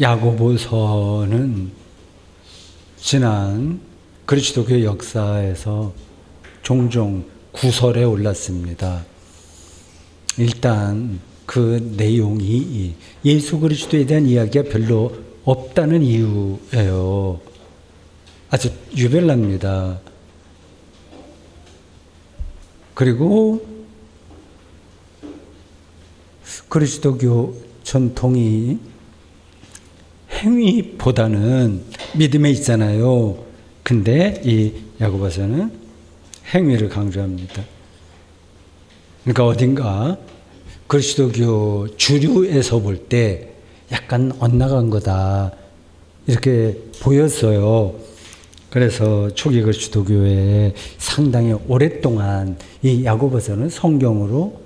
야고보서는 지난 그리스도교 역사에서 종종 구설에 올랐습니다. 일단 그 내용이 예수 그리스도에 대한 이야기가 별로 없다는 이유예요. 아주 유별납니다. 그리고 그리스도교 전통이 행위보다는 믿음에 있잖아요. 근데 이 야고보서는 행위를 강조합니다. 그러니까 어딘가 그리스도교 주류에서 볼 때 약간 엇나간 거다 이렇게 보였어요. 그래서 초기 그리스도교에 상당히 오랫동안 이 야고보서는 성경으로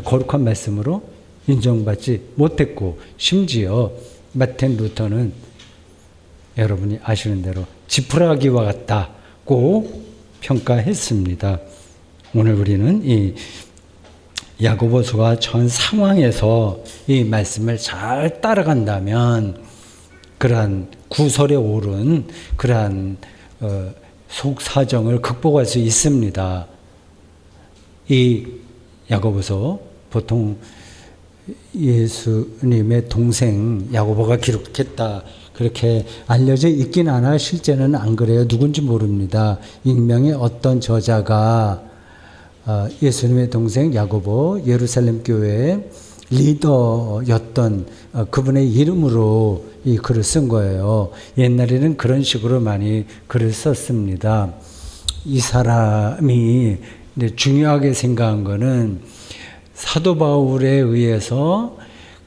거룩한 말씀으로 인정받지 못했고, 심지어 마틴 루터는 여러분이 아시는 대로 지푸라기와 같다고 평가했습니다. 오늘 우리는 이 야고보서가 전 상황에서 이 말씀을 잘 따라간다면 그러한 구설에 오른 그러한 속사정을 극복할 수 있습니다. 이 야고보서 보통 예수님의 동생 야고보가 기록했다 그렇게 알려져 있긴 하나 실제는 안 그래요. 누군지 모릅니다. 익명의 어떤 저자가 예수님의 동생 야고보 예루살렘 교회의 리더였던 그분의 이름으로 이 글을 쓴 거예요. 옛날에는 그런 식으로 많이 글을 썼습니다. 이 사람이 중요하게 생각한 거는 사도 바울에 의해서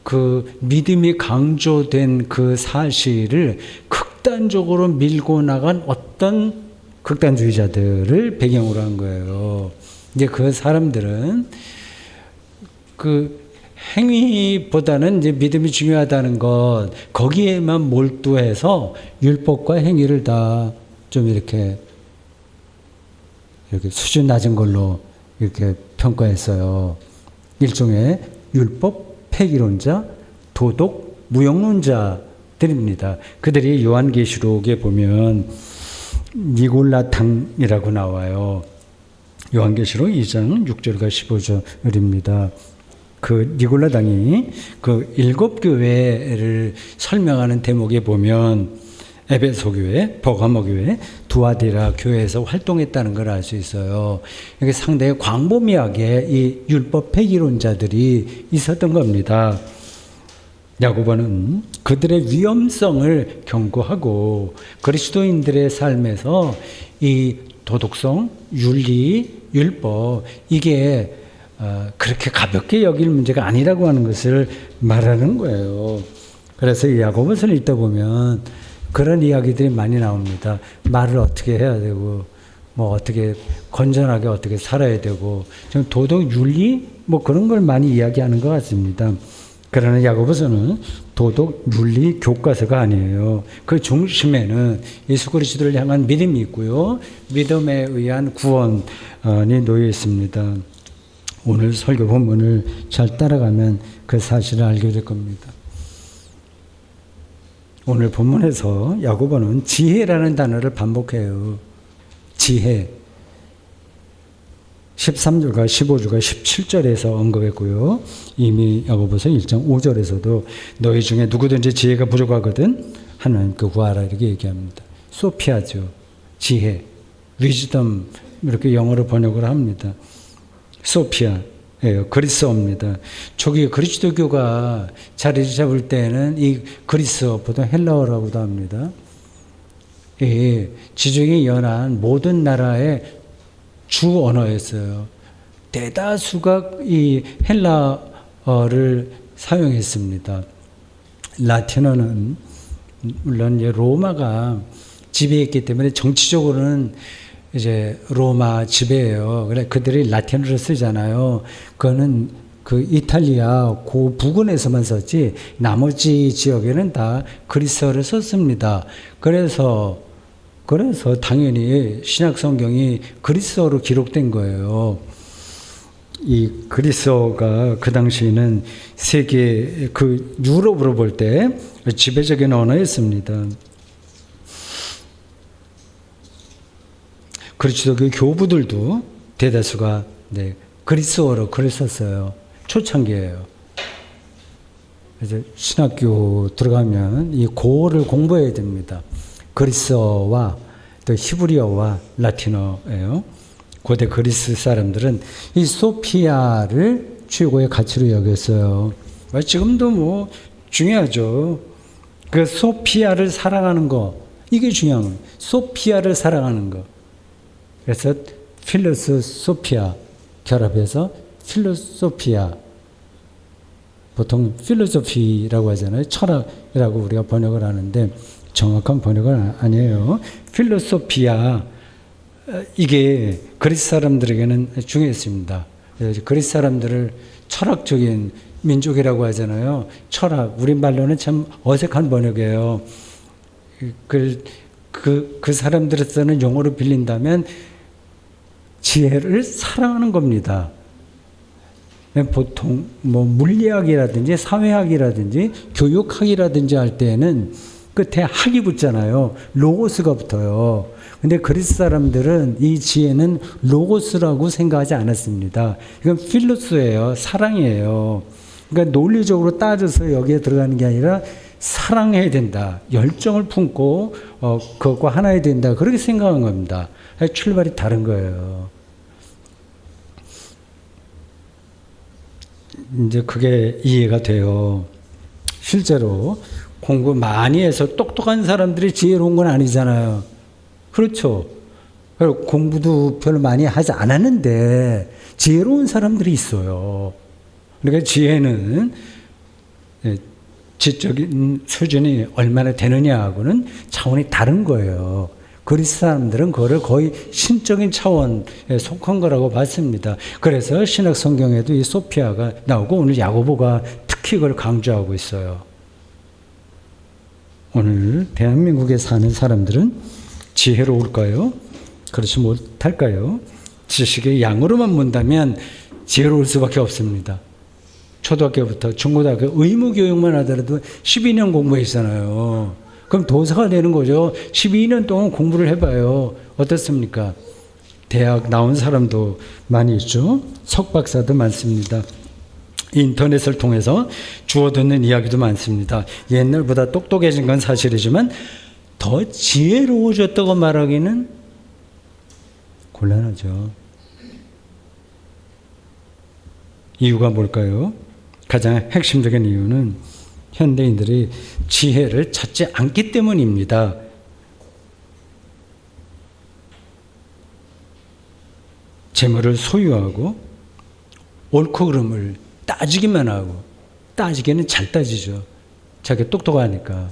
그 믿음이 강조된 그 사실을 극단적으로 밀고 나간 어떤 극단주의자들을 배경으로 한 거예요. 이제 그 사람들은 그 행위보다는 이제 믿음이 중요하다는 것, 거기에만 몰두해서 율법과 행위를 다 좀 이렇게 수준 낮은 걸로 이렇게 평가했어요. 일종의 율법 폐기론자, 도덕 무용론자들입니다. 그들이 요한계시록에 보면 니골라당이라고 나와요. 요한계시록 2장 6절과 15절입니다. 그 니골라당이 그 7교회를 설명하는 대목에 보면 에베소 교회, 버가모 교회, 두아디라 교회에서 활동했다는 걸 알 수 있어요. 이게 상당히 광범위하게 이 율법 폐기론자들이 있었던 겁니다. 야고보는 그들의 위험성을 경고하고 그리스도인들의 삶에서 이 도덕성, 윤리, 율법 이게 그렇게 가볍게 여길 문제가 아니라고 하는 것을 말하는 거예요. 그래서 이 야고보서를 읽다 보면 그런 이야기들이 많이 나옵니다. 말을 어떻게 해야 되고, 뭐 어떻게 건전하게 어떻게 살아야 되고, 좀 도덕 윤리 뭐 그런 걸 많이 이야기하는 것 같습니다. 그러나 야고보서는 도덕 윤리 교과서가 아니에요. 그 중심에는 예수 그리스도를 향한 믿음이 있고요, 믿음에 의한 구원이 놓여 있습니다. 오늘 설교 본문을 잘 따라가면 그 사실을 알게 될 겁니다. 오늘 본문에서 야고보는 지혜라는 단어를 반복해요. 지혜. 13절과 15절과 17절에서 언급했고요. 이미 야고보서 1장 5절에서도 너희 중에 누구든지 지혜가 부족하거든 하나님께 구하라 이렇게 얘기합니다. 소피아죠. 지혜. 위즈덤 이렇게 영어로 번역을 합니다. 소피아. 예요. 그리스어입니다. 초기 그리스도교가 자리를 잡을 때는 이 그리스어, 보통 헬라어라고도 합니다. 이 지중해 연안 모든 나라의 주 언어였어요. 대다수가 이 헬라어를 사용했습니다. 라틴어는 물론 이제 로마가 지배했기 때문에 정치적으로는 이제 로마 지배예요. 그래 그들이 라틴어를 쓰잖아요. 그거는 그 이탈리아 그 부근에서만 썼지 나머지 지역에는 다 그리스어를 썼습니다. 그래서 당연히 신약 성경이 그리스어로 기록된 거예요. 이 그리스어가 그 당시에는 세계 그 유럽으로 볼 때 지배적인 언어였습니다. 그리스도교 교부들도 대다수가 그리스어로 글을 썼어요. 초창기예요. 그래서 신학교 들어가면 이 고어를 공부해야 됩니다. 그리스어와 또 히브리어와 라틴어예요. 고대 그리스 사람들은 이 소피아를 최고의 가치로 여겼어요. 지금도 뭐 중요하죠. 그 소피아를 사랑하는 거, 이게 중요한 거예요. 소피아를 사랑하는 거. 그래서 필로소피아 결합해서 필로소피아, 보통 필로소피라고 하잖아요. 철학이라고 우리가 번역을 하는데 정확한 번역은 아니에요. 필로소피아, 이게 그리스 사람들에게는 중요했습니다. 그리스 사람들을 철학적인 민족이라고 하잖아요. 철학, 우리말로는 참 어색한 번역이에요. 그 사람들을 쓰는 용어로 빌린다면 지혜를 사랑하는 겁니다. 보통 뭐 물리학이라든지 사회학이라든지 교육학이라든지 할 때는 끝에 학이 붙잖아요. 로고스가 붙어요. 근데 그리스 사람들은 이 지혜는 로고스라고 생각하지 않았습니다. 이건 필로스예요. 사랑이에요. 그러니까 논리적으로 따져서 여기에 들어가는 게 아니라 사랑해야 된다. 열정을 품고 그것과 하나야 된다. 그렇게 생각한 겁니다. 출발이 다른 거예요. 이제 그게 이해가 돼요. 실제로 공부 많이 해서 똑똑한 사람들이 지혜로운 건 아니잖아요. 그렇죠. 공부도 별로 많이 하지 않았는데 지혜로운 사람들이 있어요. 그러니까 지혜는 지적인 수준이 얼마나 되느냐하고는 차원이 다른 거예요. 그리스 사람들은 그거를 거의 신적인 차원에 속한 거라고 봤습니다. 그래서 신약 성경에도 이 소피아가 나오고 오늘 야고보가 특히 그걸 강조하고 있어요. 오늘 대한민국에 사는 사람들은 지혜로울까요? 그렇지 못할까요? 지식의 양으로만 본다면 지혜로울 수밖에 없습니다. 초등학교부터 중고등학교 의무교육만 하더라도 12년 공부했잖아요. 그럼 도사가 되는 거죠. 12년 동안 공부를 해봐요. 어떻습니까? 대학 나온 사람도 많이 있죠. 석박사도 많습니다. 인터넷을 통해서 주워 듣는 이야기도 많습니다. 옛날보다 똑똑해진 건 사실이지만 더 지혜로워졌다고 말하기는 곤란하죠. 이유가 뭘까요? 가장 핵심적인 이유는 현대인들이 지혜를 찾지 않기 때문입니다. 재물을 소유하고 옳고 그름을 따지기만 하고, 따지기는 잘 따지죠. 자기 똑똑하니까.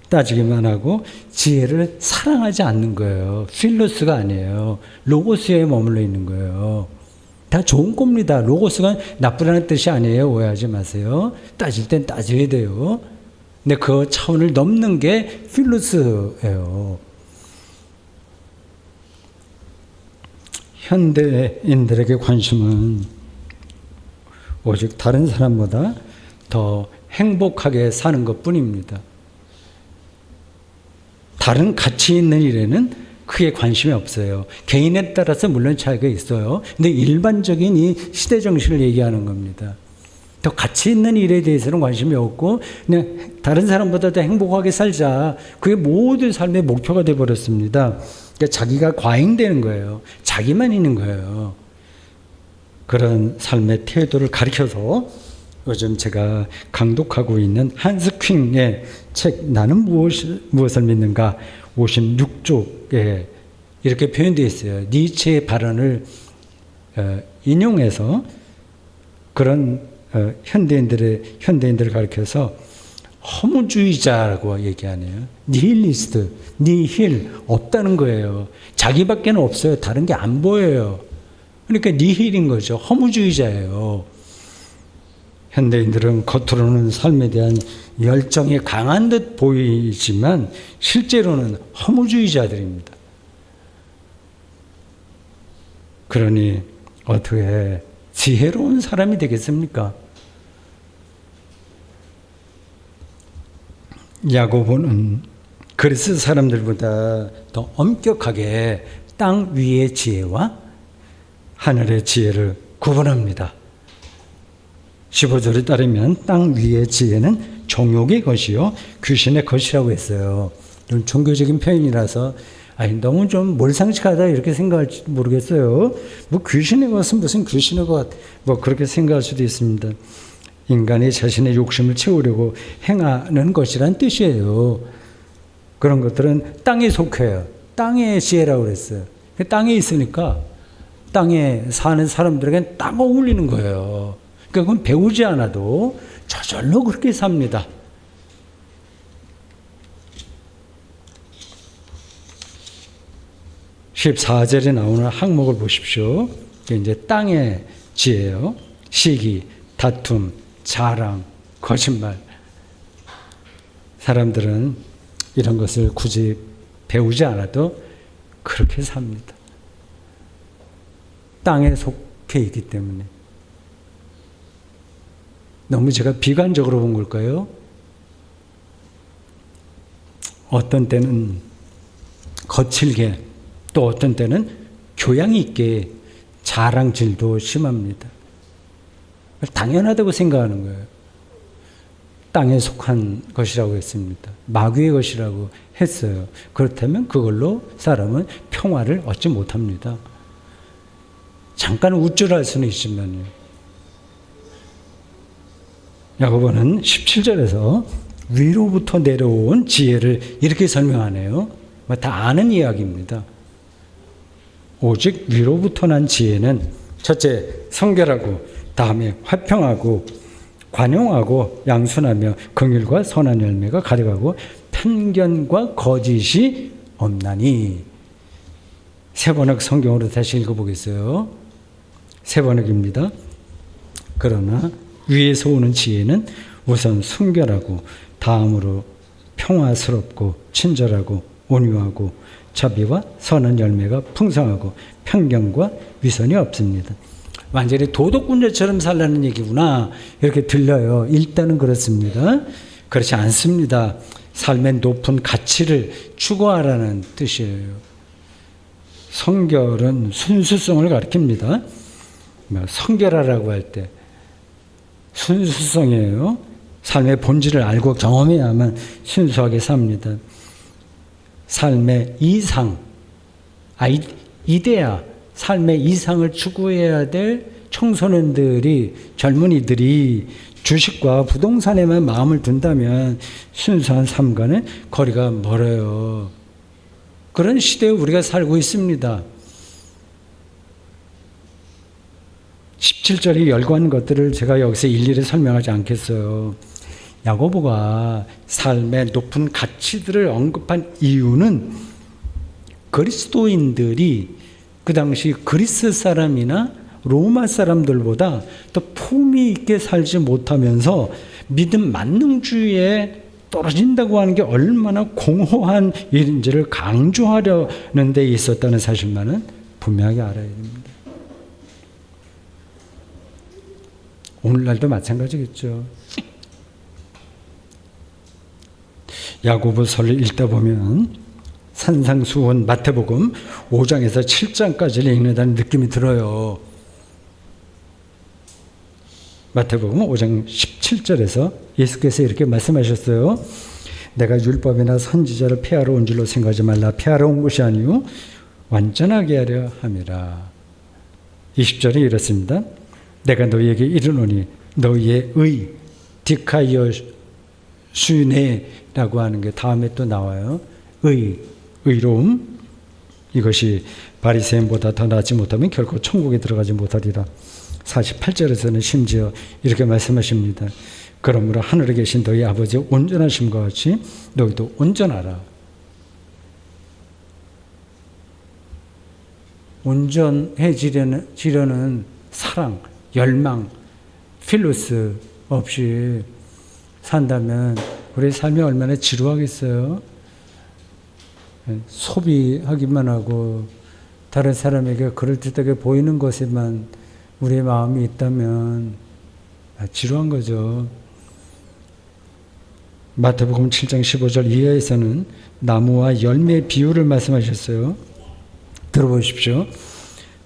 따지기만 하고 지혜를 사랑하지 않는 거예요. 필로스가 아니에요. 로고스에 머물러 있는 거예요. 다 좋은 겁니다. 로고스가 나쁘다는 뜻이 아니에요. 오해하지 마세요. 따질 땐 따져야 돼요. 근데 그 차원을 넘는 게 필로스예요. 현대인들에게 관심은 오직 다른 사람보다 더 행복하게 사는 것뿐입니다. 다른 가치 있는 일에는 크게 관심이 없어요. 개인에 따라서 물론 차이가 있어요. 근데 일반적인 이 시대 정신을 얘기하는 겁니다. 더 가치 있는 일에 대해서는 관심이 없고 그냥 다른 사람보다 더 행복하게 살자. 그게 모든 삶의 목표가 되어버렸습니다. 그러니까 자기가 과잉되는 거예요. 자기만 있는 거예요. 그런 삶의 태도를 가르쳐서 요즘 제가 강독하고 있는 한스 퀸의 책 나는 무엇을 믿는가 56쪽에 이렇게 표현되어 있어요. 니체의 발언을 인용해서 그런 현대인들을 가리켜서 허무주의자라고 얘기하네요. 니힐리스트, 니힐 없다는 거예요. 자기밖에는 없어요. 다른 게 안 보여요. 그러니까 니힐인 거죠. 허무주의자예요. 현대인들은 겉으로는 삶에 대한 열정이 강한 듯 보이지만 실제로는 허무주의자들입니다. 그러니 어떻게 지혜로운 사람이 되겠습니까? 야고보는 그리스 사람들보다 더 엄격하게 땅 위의 지혜와 하늘의 지혜를 구분합니다. 15절에 따르면 땅 위의 지혜는 정욕의 것이요 귀신의 것이라고 했어요. 좀 종교적인 표현이라서 너무 좀 몰상식하다 이렇게 생각할지 모르겠어요. 뭐 귀신의 것은 무슨 귀신의 것, 뭐 그렇게 생각할 수도 있습니다. 인간이 자신의 욕심을 채우려고 행하는 것이란 뜻이에요. 그런 것들은 땅에 속해요. 땅의 지혜라고 그랬어요. 땅에 있으니까 땅에 사는 사람들에겐 딱 어울리는 거예요. 그러니까 그건 배우지 않아도 저절로 그렇게 삽니다. (14절에) 나오는 항목을 보십시오. 이제 땅의 지혜요. 시기, 다툼, 자랑, 거짓말. 사람들은 이런 것을 굳이 배우지 않아도 그렇게 삽니다. 땅에 속해 있기 때문에. 너무 제가 비관적으로 본 걸까요? 어떤 때는 거칠게, 또 어떤 때는 교양 있게 자랑질도 심합니다. 당연하다고 생각하는 거예요. 땅에 속한 것이라고 했습니다. 마귀의 것이라고 했어요. 그렇다면 그걸로 사람은 평화를 얻지 못합니다. 잠깐 우쭐할 수는 있지만요. 야고보는 17절에서 위로부터 내려온 지혜를 이렇게 설명하네요. 다 아는 이야기입니다. 오직 위로부터 난 지혜는 첫째, 성결하고, 다음에 화평하고, 관용하고, 양순하며 긍휼과 선한 열매가 가득하고 편견과 거짓이 없나니. 세번역 성경으로 다시 읽어보겠어요. 세번역입니다. 그러나 위에서 오는 지혜는 우선 순결하고, 다음으로 평화스럽고, 친절하고, 온유하고, 자비와 선한 열매가 풍성하고, 편견과 위선이 없습니다. 완전히 도덕군자처럼 살라는 얘기구나 이렇게 들려요. 일단은 그렇습니다. 그렇지 않습니다. 삶의 높은 가치를 추구하라는 뜻이에요. 성결은 순수성을 가리킵니다. 성결하라고 할 때 순수성이에요. 삶의 본질을 알고 경험해야만 순수하게 삽니다. 삶의 이상, 이데아, 삶의 이상을 추구해야 될 청소년들이, 젊은이들이 주식과 부동산에만 마음을 둔다면 순수한 삶과는 거리가 멀어요. 그런 시대에 우리가 살고 있습니다. 17절에 열거한 것들을 제가 여기서 일일이 설명하지 않겠어요. 야고보가 삶의 높은 가치들을 언급한 이유는 그리스도인들이 그 당시 그리스 사람이나 로마 사람들보다 더 품위 있게 살지 못하면서 믿음 만능주의에 떨어진다고 하는 게 얼마나 공허한 일인지를 강조하려는 데 있었다는 사실만은 분명하게 알아야 됩니다. 오늘날도 마찬가지겠죠. 야고보서를 읽다 보면 산상수훈 마태복음 5장에서 7장까지를 읽는다는 느낌이 들어요. 마태복음 5장 17절에서 예수께서 이렇게 말씀하셨어요. 내가 율법이나 선지자를 폐하러 온 줄로 생각하지 말라. 폐하러 온 것이 아니요 완전하게 하려 함이라. 20절에 이렇습니다. 내가 너희에게 이르노니 너희의 의 디카이어 수네라고 하는 게 다음에 또 나와요. 의로움, 이것이 바리새인보다 더 낫지 못하면 결코 천국에 들어가지 못하리라. 48절에서는 심지어 이렇게 말씀하십니다. 그러므로 하늘에 계신 너희 아버지의 온전하심과 같이 너희도 온전하라. 온전해지려는 사랑, 열망, 필로스 없이 산다면 우리 삶이 얼마나 지루하겠어요. 소비하기만 하고 다른 사람에게 그럴듯하게 보이는 것에만 우리의 마음이 있다면 지루한 거죠. 마태복음 7장 15절 이하에서는 나무와 열매의 비유를 말씀하셨어요. 들어보십시오.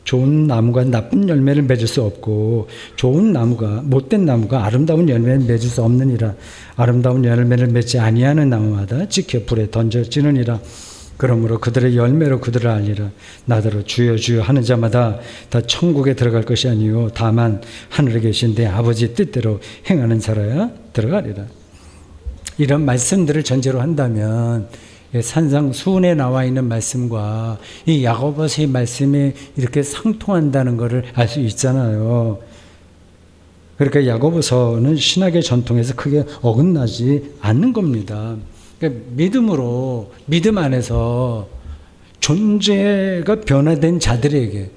좋은 나무가 나쁜 열매를 맺을 수 없고 좋은 나무가 못된 나무가 아름다운 열매를 맺을 수 없느니라. 아름다운 열매를 맺지 아니하는 나무마다 지켜 불에 던져지느니라. 그러므로 그들의 열매로 그들을 알리라. 나더러 주여 주여 하는 자마다 다 천국에 들어갈 것이 아니요 다만 하늘에 계신 내 아버지 뜻대로 행하는 자라야 들어가리라. 이런 말씀들을 전제로 한다면 산상수훈에 나와 있는 말씀과 이 야고보서의 말씀이 이렇게 상통한다는 것을 알 수 있잖아요. 그러니까 야고보서는 신학의 전통에서 크게 어긋나지 않는 겁니다. 그러니까 믿음으로, 믿음 안에서 존재가 변화된 자들에게,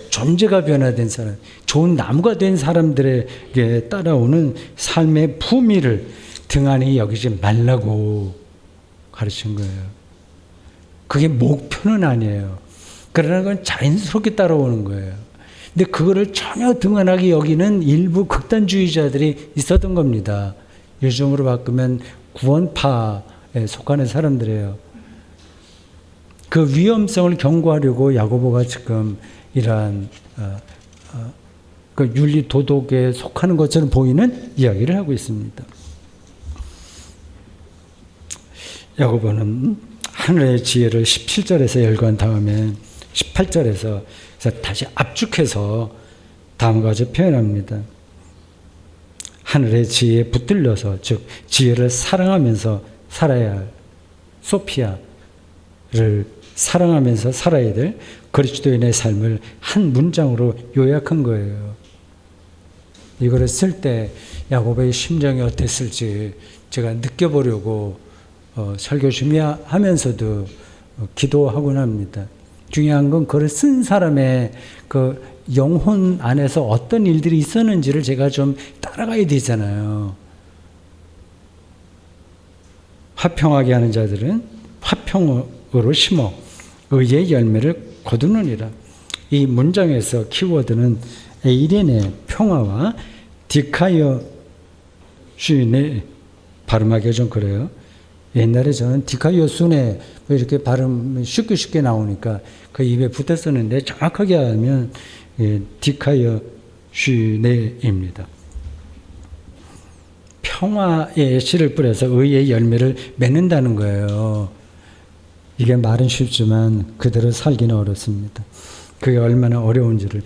존재가 변화된 사람, 좋은 나무가 된 사람들에게 따라오는 삶의 품위를 등한히 여기지 말라고 가르친 거예요. 그게 목표는 아니에요. 그러나 그건 자연스럽게 따라오는 거예요. 근데 그거를 전혀 등한하게 여기는 일부 극단주의자들이 있었던 겁니다. 요즘으로 바꾸면 구원파에 속하는 사람들이에요. 그 위험성을 경고하려고 야고보가 지금 이러한 그 윤리 도덕에 속하는 것처럼 보이는 이야기를 하고 있습니다. 야고보는 하늘의 지혜를 17절에서 열거한 다음에 18절에서 다시 압축해서 다음과 같이 표현합니다. 하늘의 지혜에 붙들려서 즉 지혜를 사랑하면서 살아야 할 소피아를 사랑하면서 살아야 될 그리스도인의 삶을 한 문장으로 요약한 거예요. 이거를 쓸 때 야고보의 심정이 어땠을지 제가 느껴보려고 설교 준비하면서도 기도하곤 합니다. 중요한 건 그걸 쓴 사람의 그 영혼 안에서 어떤 일들이 있었는지를 제가 좀 따라가야 되잖아요. 화평하게 하는 자들은 화평으로 심어 의의 열매를 거두느니라. 이 문장에서 키워드는 에이렌의 평화와 디카이어 슈인의 발음하기가 좀 그래요. 옛날에 저는 디카이오순에 이렇게 발음이 쉽게 나오니까 그 입에 붙었었는데 정확하게 하면 디카이오슈네입니다. 평화의 씨를 뿌려서 의의 열매를 맺는다는 거예요. 이게 말은 쉽지만 그대로 살기는 어렵습니다. 그게 얼마나 어려운지를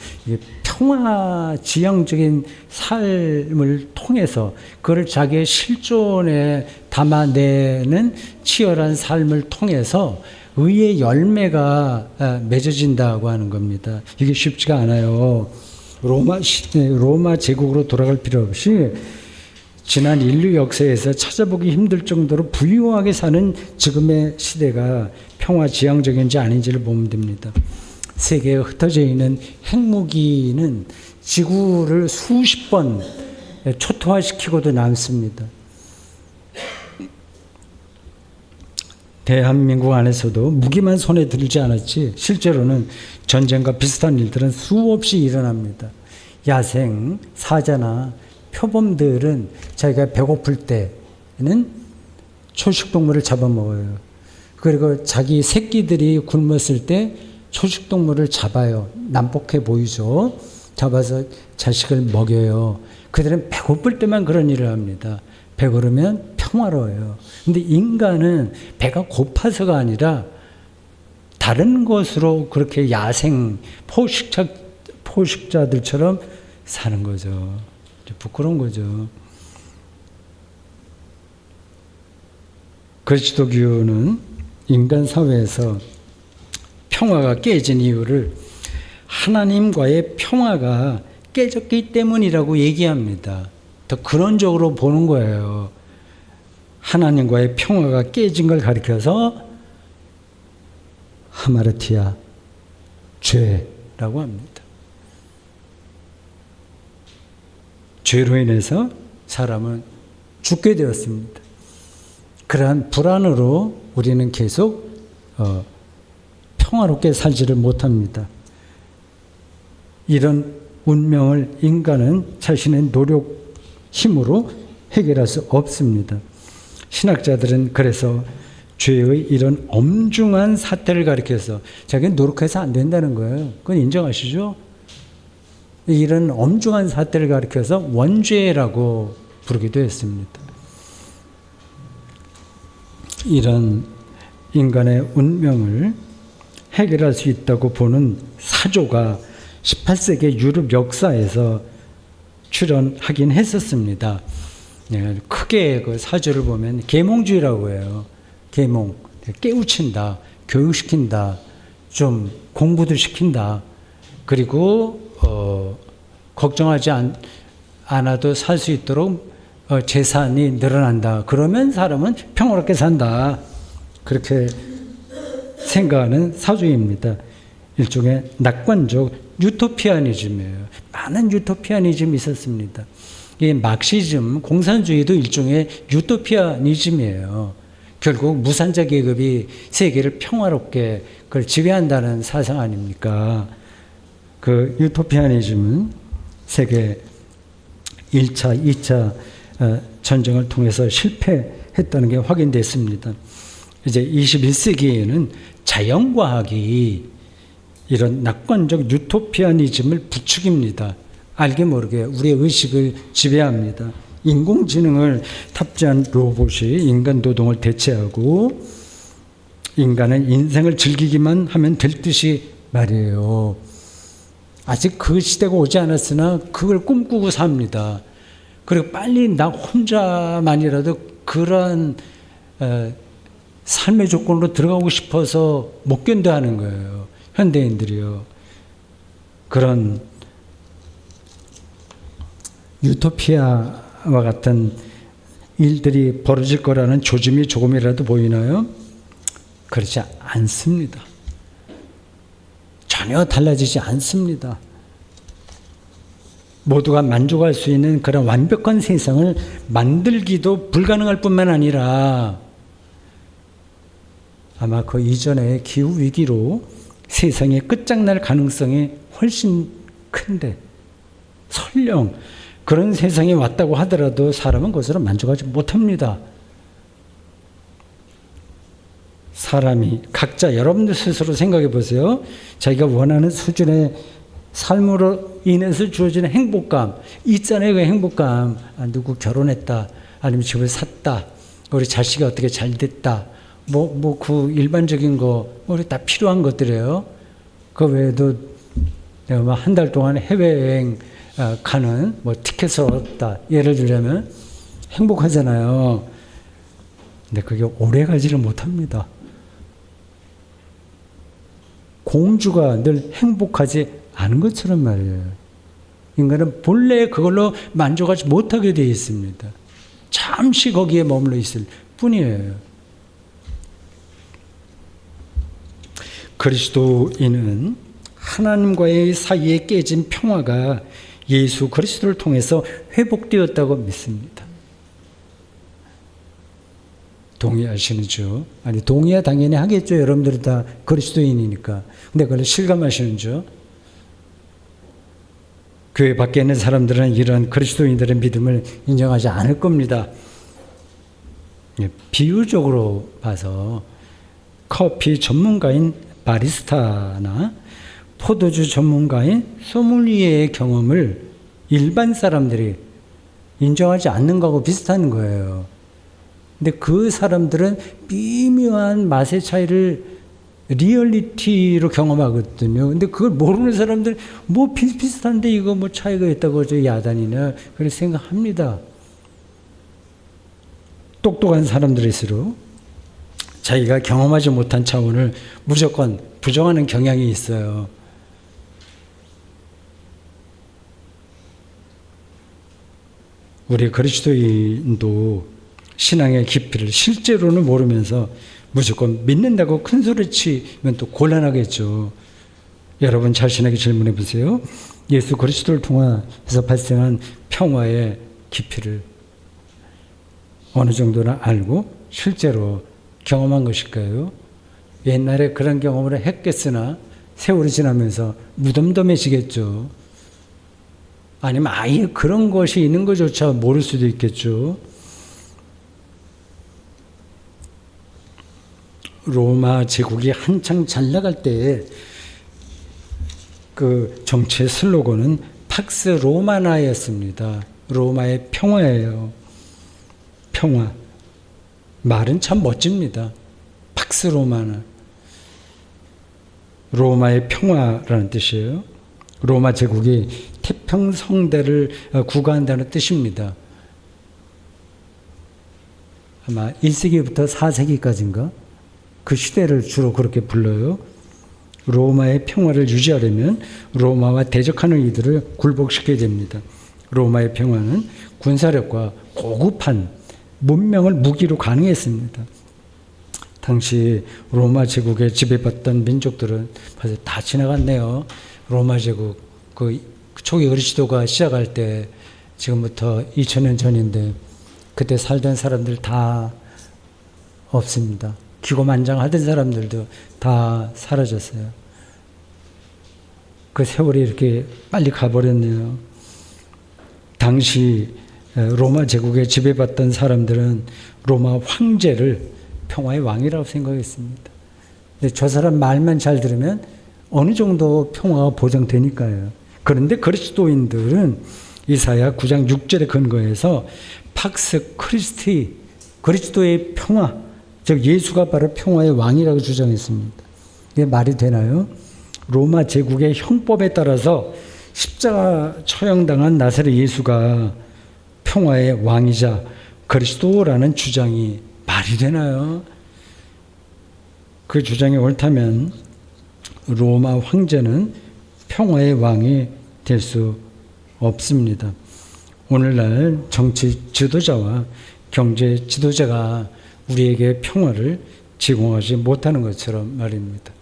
평화 지향적인 삶을 통해서 그걸 자기의 실존에 담아내는 치열한 삶을 통해서 의의 열매가 맺어진다고 하는 겁니다. 이게 쉽지가 않아요. 로마 제국으로 돌아갈 필요 없이 지난 인류 역사에서 찾아보기 힘들 정도로 부유하게 사는 지금의 시대가 평화 지향적인지 아닌지를 보면 됩니다. 세계에 흩어져 있는 핵무기는 지구를 수십 번 초토화시키고도 남습니다. 대한민국 안에서도 무기만 손에 들지 않았지 실제로는 전쟁과 비슷한 일들은 수없이 일어납니다. 야생, 사자나 표범들은 자기가 배고플 때는 초식동물을 잡아먹어요. 그리고 자기 새끼들이 굶었을 때 초식동물을 잡아요. 난폭해 보이죠. 잡아서 자식을 먹여요. 그들은 배고플 때만 그런 일을 합니다. 배고르면 평화로워요. 근데 인간은 배가 고파서가 아니라 다른 것으로 그렇게 야생 포식자들처럼 사는 거죠. 부끄러운 거죠. 그리스도교는 인간 사회에서 평화가 깨진 이유를 하나님과의 평화가 깨졌기 때문이라고 얘기합니다. 더 근원적으로 보는 거예요. 하나님과의 평화가 깨진 걸 가리켜서 하마르티아, 죄라고 합니다. 죄로 인해서 사람은 죽게 되었습니다. 그러한 불안으로 우리는 계속 평화롭게 살지를 못합니다. 이런 운명을 인간은 자신의 노력, 힘으로 해결할 수 없습니다. 신학자들은 그래서 죄의 이런 엄중한 사태를 가리켜서 자기는 노력해서 안 된다는 거예요. 그건 인정하시죠? 이런 엄중한 사태를 가리켜서 원죄라고 부르기도 했습니다. 이런 인간의 운명을 해결할 수 있다고 보는 사조가 18세기 유럽 역사에서 출현하긴 했었습니다. 크게 그 사조를 보면 계몽주의라고 해요. 계몽, 깨우친다, 교육시킨다, 좀 공부도 시킨다. 그리고 걱정하지 않아도 살 수 있도록 재산이 늘어난다. 그러면 사람은 평화롭게 산다. 그렇게 생각하는 사조입니다. 일종의 낙관적 유토피아니즘이에요. 많은 유토피아니즘이 있었습니다. 이 막시즘, 공산주의도 일종의 유토피아니즘이에요. 결국 무산자 계급이 세계를 평화롭게 그걸 지배한다는 사상 아닙니까? 그 유토피아니즘은 세계 1차, 2차 전쟁을 통해서 실패했다는 게 확인됐습니다. 이제 21세기에는 자연과학이 이런 낙관적 유토피아니즘을 부추깁니다. 알게 모르게 우리의 의식을 지배합니다. 인공지능을 탑재한 로봇이 인간 노동을 대체하고 인간은 인생을 즐기기만 하면 될 듯이 말이에요. 아직 그 시대가 오지 않았으나 그걸 꿈꾸고 삽니다. 그리고 빨리 나 혼자만이라도 그런 삶의 조건으로 들어가고 싶어서 못 견뎌하는 거예요. 현대인들이요. 그런 유토피아와 같은 일들이 벌어질 거라는 조짐이 조금이라도 보이나요? 그렇지 않습니다. 전혀 달라지지 않습니다. 모두가 만족할 수 있는 그런 완벽한 세상을 만들기도 불가능할 뿐만 아니라 아마 그 이전의 기후위기로 세상이 끝장날 가능성이 훨씬 큰데 설령 그런 세상이 왔다고 하더라도 사람은 그것으로 만족하지 못합니다. 사람이 각자 여러분들 스스로 생각해 보세요. 자기가 원하는 수준의 삶으로 인해서 주어지는 행복감 있잖아요. 그 행복감. 누구 결혼했다, 아니면 집을 샀다, 우리 자식이 어떻게 잘 됐다, 그 일반적인 거 우리 다 필요한 것들이에요. 그 외에도 내가 한 달 동안 해외여행 가는 티켓을 얻었다, 예를 들자면 행복하잖아요. 근데 그게 오래 가지를 못합니다. 공주가 늘 행복하지 않은 것처럼 말이에요. 인간은 본래 그걸로 만족하지 못하게 되어 있습니다. 잠시 거기에 머물러 있을 뿐이에요. 그리스도인은 하나님과의 사이에 깨진 평화가 예수 그리스도를 통해서 회복되었다고 믿습니다. 동의하시는죠? 아니, 동의야 당연히 하겠죠. 여러분들이 다 그리스도인이니까. 근데 그걸 실감하시는죠? 교회 밖에 있는 사람들은 이런 그리스도인들의 믿음을 인정하지 않을 겁니다. 비유적으로 봐서 커피 전문가인 바리스타나 포도주 전문가인 소믈리에의 경험을 일반 사람들이 인정하지 않는 거하고 비슷한 거예요. 근데 그 사람들은 미묘한 맛의 차이를 리얼리티로 경험하거든요. 근데 그걸 모르는 사람들 비슷비슷한데 이거 차이가 있다고 저 야단이나 그렇게 생각합니다. 똑똑한 사람들일수록 자기가 경험하지 못한 차원을 무조건 부정하는 경향이 있어요. 우리 그리스도인도 신앙의 깊이를 실제로는 모르면서 무조건 믿는다고 큰 소리 치면 또 곤란하겠죠. 여러분 자신에게 질문해 보세요. 예수 그리스도를 통해서 발생한 평화의 깊이를 어느 정도나 알고 실제로 경험한 것일까요? 옛날에 그런 경험을 했겠으나 세월이 지나면서 무덤덤해지겠죠. 아니면 아예 그런 것이 있는 것조차 모를 수도 있겠죠. 로마 제국이 한창 잘 나갈 때에 그 정치의 슬로건은 팍스 로마나였습니다. 로마의 평화예요. 평화. 말은 참 멋집니다. 팍스 로마나. 로마의 평화라는 뜻이에요. 로마 제국이 태평성대를 구가한다는 뜻입니다. 아마 1세기부터 4세기까지인가? 그 시대를 주로 그렇게 불러요. 로마의 평화를 유지하려면 로마와 대적하는 이들을 굴복시켜야 됩니다. 로마의 평화는 군사력과 고급한 문명을 무기로 가능했습니다. 당시 로마 제국에 지배받던 민족들은 벌써 다 지나갔네요. 로마 제국 그 초기 그리스도가 시작할 때 지금부터 2000년 전인데 그때 살던 사람들 다 없습니다. 기고만장하던 사람들도 다 사라졌어요. 그 세월이 이렇게 빨리 가버렸네요. 당시 로마 제국에 지배받던 사람들은 로마 황제를 평화의 왕이라고 생각했습니다. 근데 저 사람 말만 잘 들으면 어느 정도 평화가 보장되니까요. 그런데 그리스도인들은 이사야 9장 6절에 근거해서 팍스 크리스티, 그리스도의 평화, 즉 예수가 바로 평화의 왕이라고 주장했습니다. 이게 말이 되나요? 로마 제국의 형법에 따라서 십자가 처형당한 나사렛 예수가 평화의 왕이자 그리스도라는 주장이 말이 되나요? 그 주장이 옳다면 로마 황제는 평화의 왕이 될 수 없습니다. 오늘날 정치 지도자와 경제 지도자가 우리에게 평화를 제공하지 못하는 것처럼 말입니다.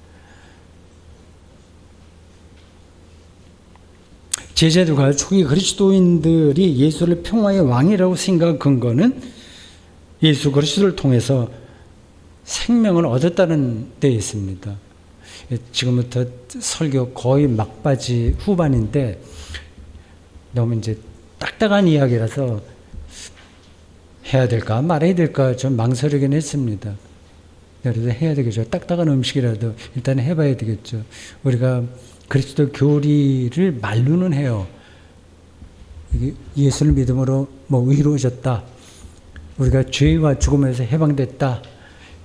제자들과 초기 그리스도인들이 예수를 평화의 왕이라고 생각한 근거는 예수 그리스도를 통해서 생명을 얻었다는 데 있습니다. 지금부터 설교 거의 막바지 후반인데 너무 이제 딱딱한 이야기라서 해야 될까 말아야 될까 좀 망설이긴 했습니다. 그래도 해야 되겠죠. 딱딱한 음식이라도 일단 해봐야 되겠죠. 우리가 그리스도 교리를 말로는 해요. 예수를 믿음으로 뭐 의로워졌다. 우리가 죄와 죽음에서 해방됐다.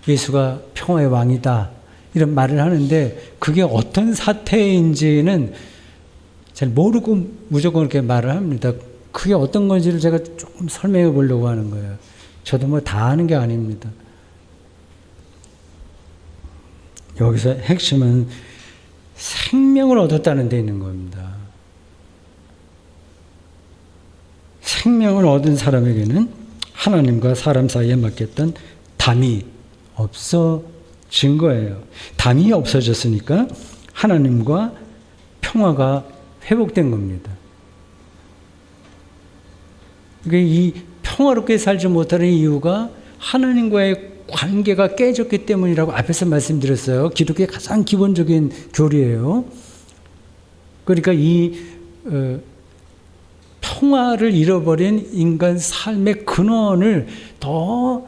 예수가 평화의 왕이다. 이런 말을 하는데 그게 어떤 사태인지는 잘 모르고 무조건 그렇게 말을 합니다. 그게 어떤 건지를 제가 조금 설명해 보려고 하는 거예요. 저도 뭐 다 아는 게 아닙니다. 여기서 핵심은 생명을 얻었다는 데 있는 겁니다. 생명을 얻은 사람에게는 하나님과 사람 사이에 맡겼던 담이 없어진 거예요. 담이 없어졌으니까 하나님과 평화가 회복된 겁니다. 이 평화롭게 살지 못하는 이유가 하나님과의 관계가 깨졌기 때문이라고 앞에서 말씀드렸어요. 기독교의 가장 기본적인 교리예요. 그러니까 이 평화를 잃어버린 인간 삶의 근원을 더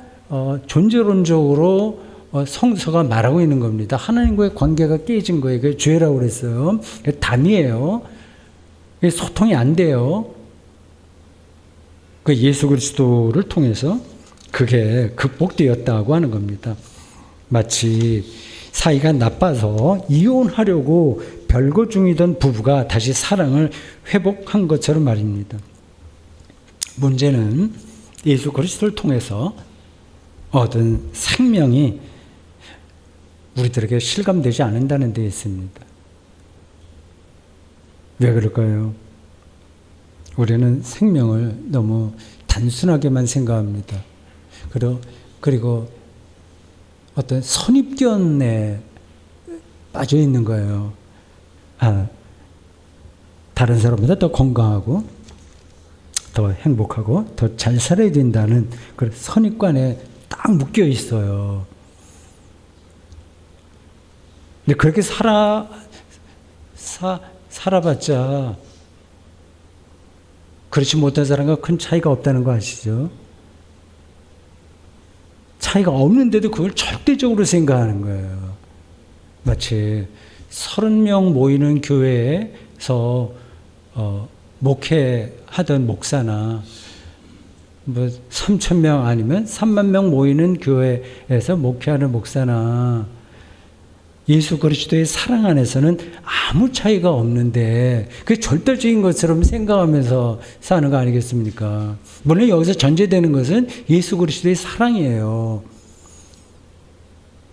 존재론적으로 성서가 말하고 있는 겁니다. 하나님과의 관계가 깨진 거예요. 그게 죄라고 그랬어요. 담이에요. 소통이 안 돼요. 그 예수 그리스도를 통해서 그게 극복되었다고 하는 겁니다. 마치 사이가 나빠서 이혼하려고 별거 중이던 부부가 다시 사랑을 회복한 것처럼 말입니다. 문제는 예수 그리스도를 통해서 얻은 생명이 우리들에게 실감되지 않는다는 데 있습니다. 왜 그럴까요? 우리는 생명을 너무 단순하게만 생각합니다. 그리고 어떤 선입견에 빠져 있는 거예요. 다른 사람보다 더 건강하고 더 행복하고 더 잘 살아야 된다는 그런 선입관에 딱 묶여 있어요. 근데 그렇게 살아봤자 그렇지 못한 사람과 큰 차이가 없다는 거 아시죠? 차이가 없는데도 그걸 절대적으로 생각하는 거예요. 마치 30명 모이는 교회에서 목회하던 목사나 3,000명 아니면 3만 명 모이는 교회에서 목회하는 목사나 예수 그리스도의 사랑 안에서는 아무 차이가 없는데 그게 절대적인 것처럼 생각하면서 사는 거 아니겠습니까? 물론 여기서 전제되는 것은 예수 그리스도의 사랑이에요.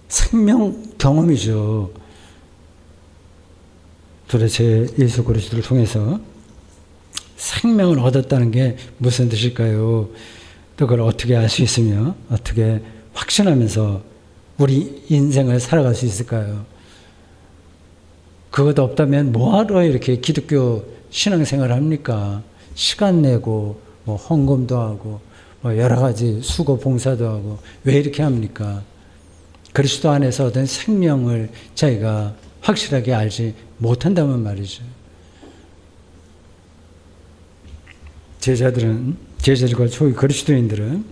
생명 경험이죠. 도대체 예수 그리스도를 통해서 생명을 얻었다는 게 무슨 뜻일까요? 또 그걸 어떻게 알 수 있으며 어떻게 확신하면서 우리 인생을 살아갈 수 있을까요? 그것도 없다면 뭐하러 이렇게 기독교 신앙생활을 합니까? 시간 내고 헌금도 하고 여러 가지 수고 봉사도 하고 왜 이렇게 합니까? 그리스도 안에서 얻은 생명을 저희가 확실하게 알지 못한다면 말이죠. 제자들과 초기 그리스도인들은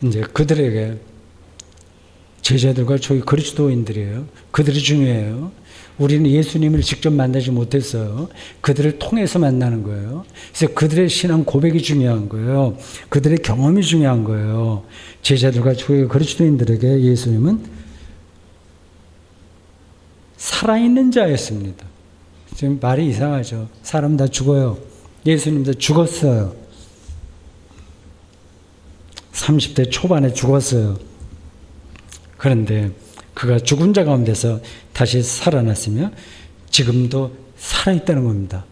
이제 그들에게 제자들과 초기 그리스도인들이에요. 그들이 중요해요. 우리는 예수님을 직접 만나지 못했어요. 그들을 통해서 만나는 거예요. 그래서 그들의 신앙 고백이 중요한 거예요. 그들의 경험이 중요한 거예요. 제자들과 초기 그리스도인들에게 예수님은 살아있는 자였습니다. 지금 말이 이상하죠. 사람 다 죽어요. 예수님도 죽었어요. 30대 초반에 죽었어요. 그런데 그가 죽은 자 가운데서 다시 살아났으며 지금도 살아있다는 겁니다.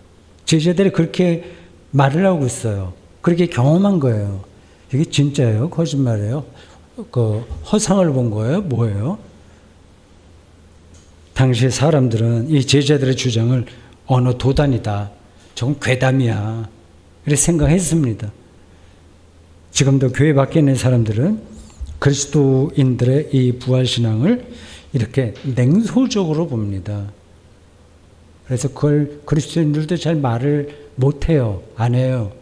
제자들이 그렇게 말을 하고 있어요. 그렇게 경험한 거예요. 이게 진짜예요? 거짓말이에요? 허상을 본 거예요? 뭐예요? 당시 사람들은 이 제자들의 주장을 어느 도단이다. 저건 괴담이야. 이렇게 생각했습니다. 지금도 교회 밖에 있는 사람들은 그리스도인들의 이 부활신앙을 이렇게 냉소적으로 봅니다. 그래서 그걸 그리스도인들도 잘 말을 못해요. 안 해요.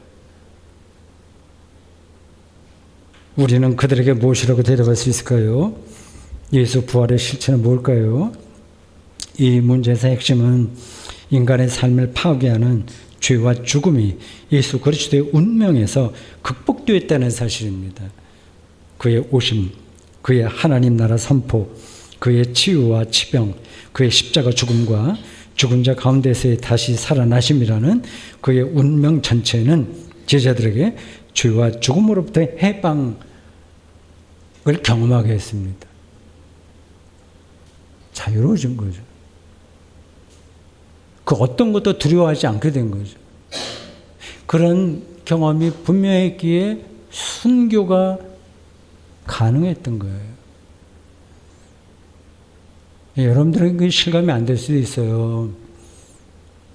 우리는 그들에게 무엇이라고 대답할 수 있을까요? 예수 부활의 실체는 뭘까요? 이 문제에서 핵심은 인간의 삶을 파괴하는 죄와 죽음이 예수 그리스도의 운명에서 극복되었다는 사실입니다. 그의 오심, 그의 하나님 나라 선포, 그의 치유와 치병, 그의 십자가 죽음과 죽은 자 가운데서의 다시 살아나심이라는 그의 운명 전체는 제자들에게 죄와 죽음으로부터의 해방을 경험하게 했습니다. 자유로워진 거죠. 그 어떤 것도 두려워하지 않게 된 거죠. 그런 경험이 분명했기에 순교가 가능했던 거예요. 여러분들은 그 실감이 안 될 수도 있어요.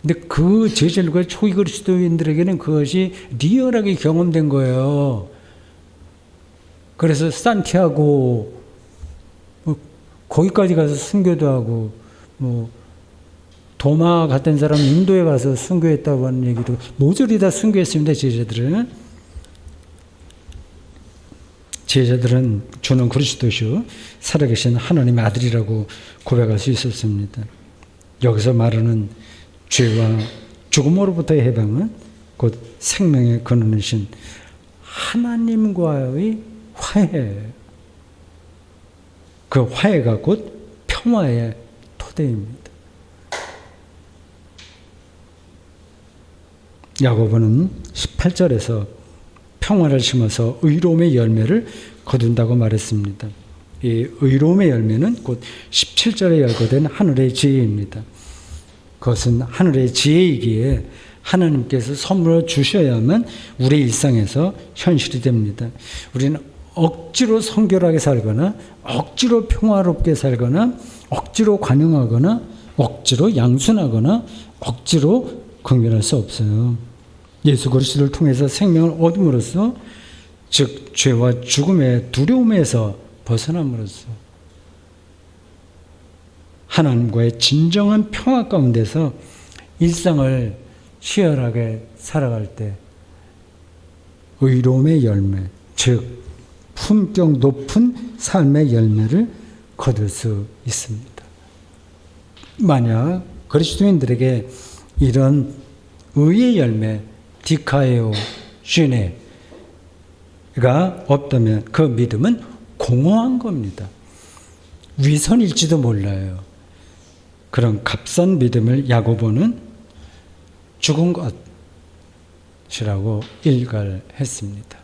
근데 그 제자들과 초기 그리스도인들에게는 그것이 리얼하게 경험된 거예요. 그래서 산티아고 거기까지 가서 순교도 하고 도마 같은 사람 인도에 가서 순교했다고 하는 얘기도 모조리 다 순교했습니다. 제자들은 주는 그리스도시요 살아계신 하나님의 아들이라고 고백할 수 있었습니다. 여기서 말하는 죄와 죽음으로부터의 해방은 곧 생명의 근원이신 하나님과의 화해예요. 그 화해가 곧 평화의 토대입니다. 야고보는 18절에서 평화를 심어서 의로움의 열매를 거둔다고 말했습니다. 이 의로움의 열매는 곧 17절에 열거된 하늘의 지혜입니다. 그것은 하늘의 지혜이기에 하나님께서 선물을 주셔야만 우리 일상에서 현실이 됩니다. 우리는 억지로 성결하게 살거나 억지로 평화롭게 살거나 억지로 관용하거나 억지로 양순하거나 억지로 긍휼할 수 없어요. 예수 그리스도를 통해서 생명을 얻음으로써 즉 죄와 죽음의 두려움에서 벗어남으로써 하나님과의 진정한 평화 가운데서 일상을 시열하게 살아갈 때 의로움의 열매, 즉 품격 높은 삶의 열매를 거둘 수 있습니다. 만약 그리스도인들에게 이런 의의 열매, 디카에오 슈네가 없다면 그 믿음은 공허한 겁니다. 위선일지도 몰라요. 그런 값싼 믿음을 야고보는 죽은 것이라고 일갈했습니다.